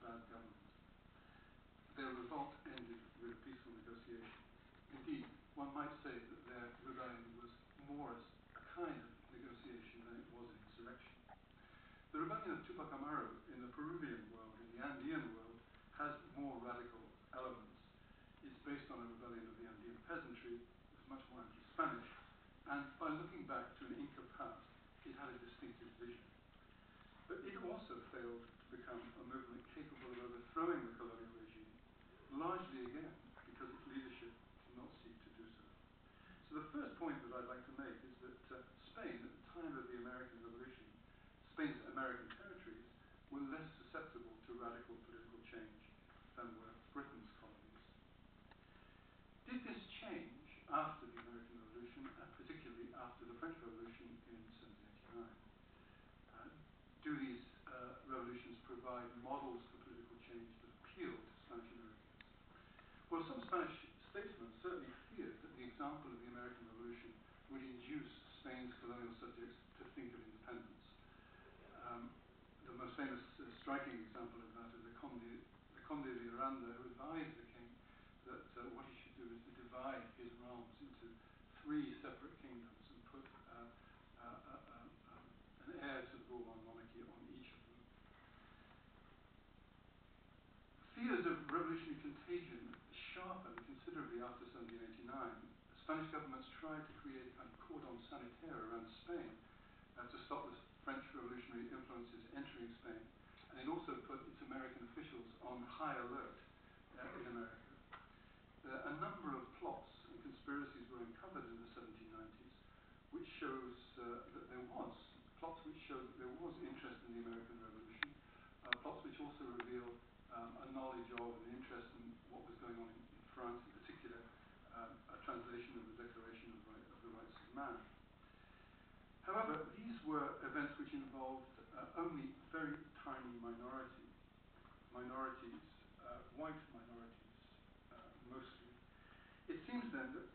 bad government. Their revolt ended with peaceful negotiation. Indeed, one might say that their rebellion was more a kind of negotiation than it was an insurrection. The rebellion of Tupac Amaru in the Peruvian world, in the Andean world, has more radical elements. It's based on a rebellion of the Andean peasantry. It was much more anti-Spanish, and by looking back to an Inca past, it had a distinctive vision. But it also failed to become a movement capable of overthrowing the colonial regime, largely again because its leadership did not seek to do so. So the first point that I'd like to make is that Spain, at the time of the American Revolution, Spain's American territories were less susceptible to radical political change than were Britain's colonies. Did this change after the American Revolution, and particularly after the French Revolution in 1789? Do these revolutions provide models for political change that appeal to Spanish Americans? Well, some Spanish statesmen certainly feared that the example of the American Revolution would induce Spain's colonial subjects to think of independence. The most famous striking example of that is the Conde de Miranda, who advised the king that what he should do is to divide his realms into 3 separate kingdoms and put an heir to the Bourbon monarchy on each of them. Fears of revolutionary contagion sharpened considerably after 1789. The Spanish governments tried to create a kind of cordon sanitaire around Spain to stop the French revolutionary influences entering Spain, and it also put its American officials on high alert in America. A number of plots and conspiracies were uncovered in the 1790s, which shows that there was interest in the American Revolution, plots which also reveal a knowledge of and interest in what was going on in France, in particular, a translation of the Declaration of the Rights of Man. However, these were events which involved only very tiny minorities, white minorities mostly. It seems then that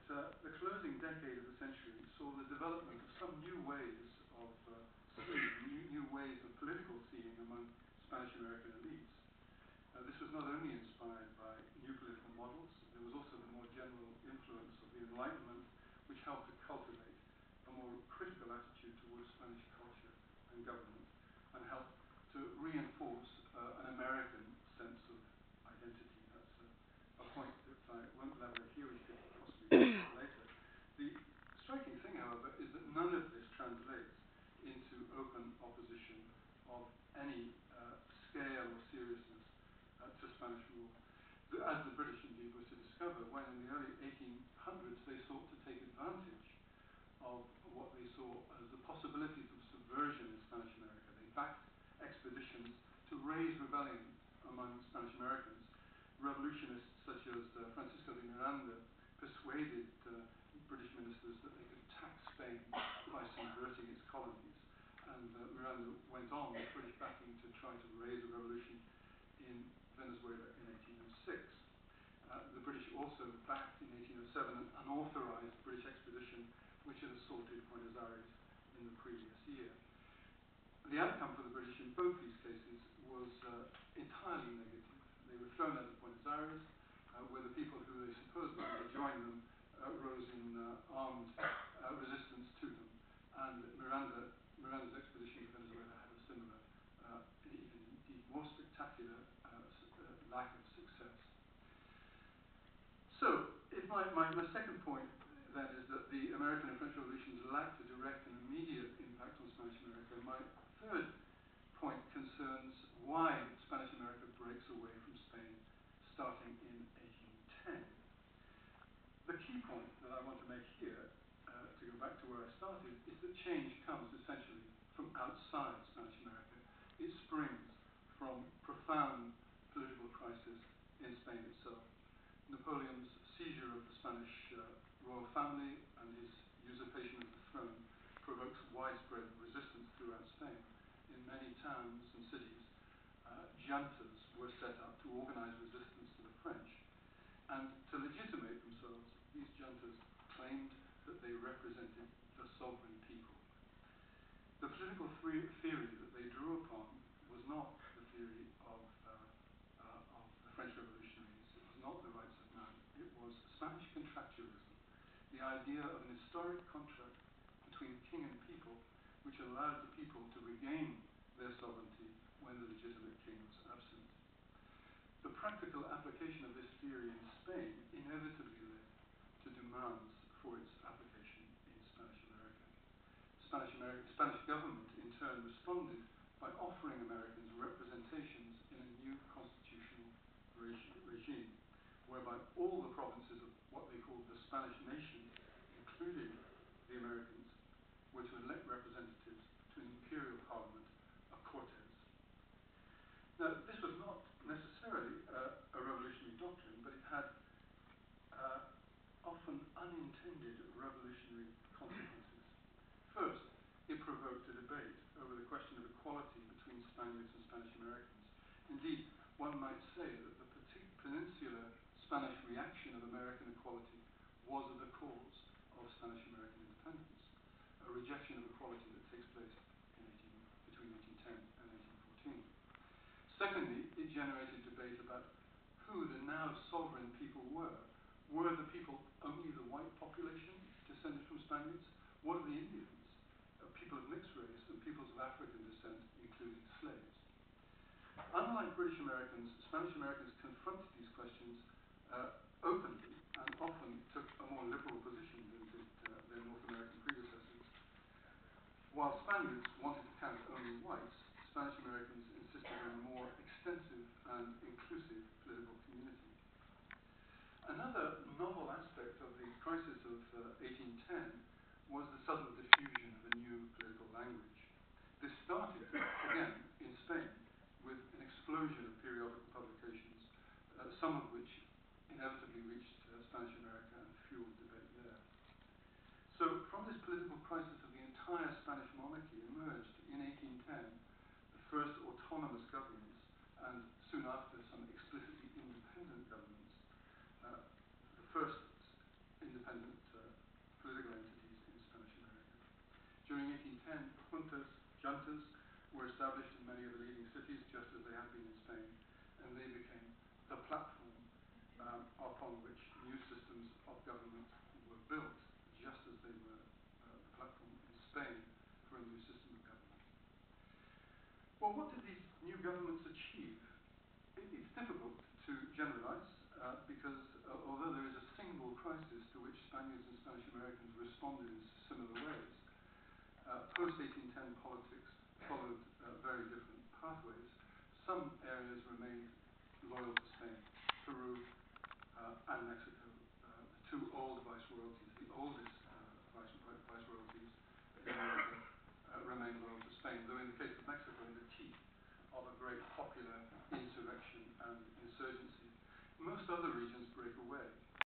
the closing decade of the century saw the development of some new ways of seeing, new ways of political seeing among Spanish American elites. This was not only inspired by new political models, there was also the more general influence of the Enlightenment, which helped to cultivate a more critical attitude towards Spanish culture and government, and helped to reinforce an American sense of identity. That's a point that I won't elaborate here, we could possibly discuss later. The striking thing, however, is that none of this translates into open opposition of any scale or seriousness to Spanish rule, as the British indeed were to discover when in the early 1800s they sought to take advantage of what they saw as the possibilities of subversion in Spanish America. They backed expeditions to raise rebellion among Spanish Americans. Revolutionists such as Francisco de Miranda persuaded British ministers that they could tax Spain by subverting its colonies. And Miranda went on with British backing to try to raise a revolution in Venezuela in 1806. The British also backed in 1807 an unauthorized British expedition which had assaulted Buenos Aires in the previous year. The outcome for the British in both these cases was entirely negative. They were thrown out of Buenos Aires, where the people who they supposed would join them rose in armed resistance to them. And Miranda's expedition to Venezuela had a similar, even indeed more spectacular lack of success. So, if my second point then is that the American and French revolutions lacked a direct and immediate impact on Spanish America, my third point concerns why Spanish America breaks away from Spain starting in 1810. The key point that I want to make here, to go back to where I started, is that change comes essentially from outside Spanish America. It springs from profound political crisis in Spain itself. Napoleon's seizure of the Spanish royal family and his usurpation of the throne provokes widespread resistance throughout Spain. In many towns and cities, juntas were set up to organize resistance to the French. And to legitimate themselves, these juntas claimed that they represented the sovereign people. The political theory that they drew upon was not the theory of the idea of an historic contract between king and people, which allowed the people to regain their sovereignty when the legitimate king was absent. The practical application of this theory in Spain inevitably led to demands for its application in Spanish America. Spanish government, in turn, responded by offering Americans representations in a new constitutional regime, whereby all the provinces of what they called the Spanish nation, including the Americans, were to elect representatives to an imperial parliament, a Cortes. Now, this was not necessarily a revolutionary doctrine, but it had often unintended revolutionary consequences. First, it provoked a debate over the question of equality between Spaniards and Spanish Americans. Indeed, one might say that the peninsular Spanish reaction of American equality was at the cause of Spanish-American independence, a rejection of equality that takes place between 1810 and 1814. Secondly, it generated debate about who the now sovereign people were. Were the people only the white population descended from Spaniards? What are the Indians? People of mixed race and peoples of African descent, including slaves. Unlike British Americans, Spanish Americans confronted these questions openly and often took a more liberal position than did their North American predecessors. While Spaniards wanted to count only whites, Spanish Americans insisted on a more extensive and inclusive political community. Another novel aspect of the crisis of 1810 was the sudden diffusion of a new political language. This started, again, in Spain, with an explosion of periodical publications, some of which inevitably reached Spanish America and fueled debate there. So, from this political crisis of the entire Spanish monarchy emerged, in 1810, the first autonomous governments, and soon after some explicitly independent governments, the first independent political entities in Spanish America. During 1810, juntas were established in many of the leading cities, just as they had been in Spain, and they became the platform upon which new systems of government were built, just as they were the platform in Spain for a new system of government. Well, what did these new governments achieve? It's difficult to generalize, because although there is a single crisis to which Spaniards and Spanish Americans responded in similar ways, post-1810 politics followed very different pathways. Some areas remained loyal to Spain, Peru and Mexico, the two old viceroyalties, the oldest viceroyalties in America, remained loyal to Spain, though in the case of Mexico, in the teeth of a great popular insurrection and insurgency. Most other regions break away.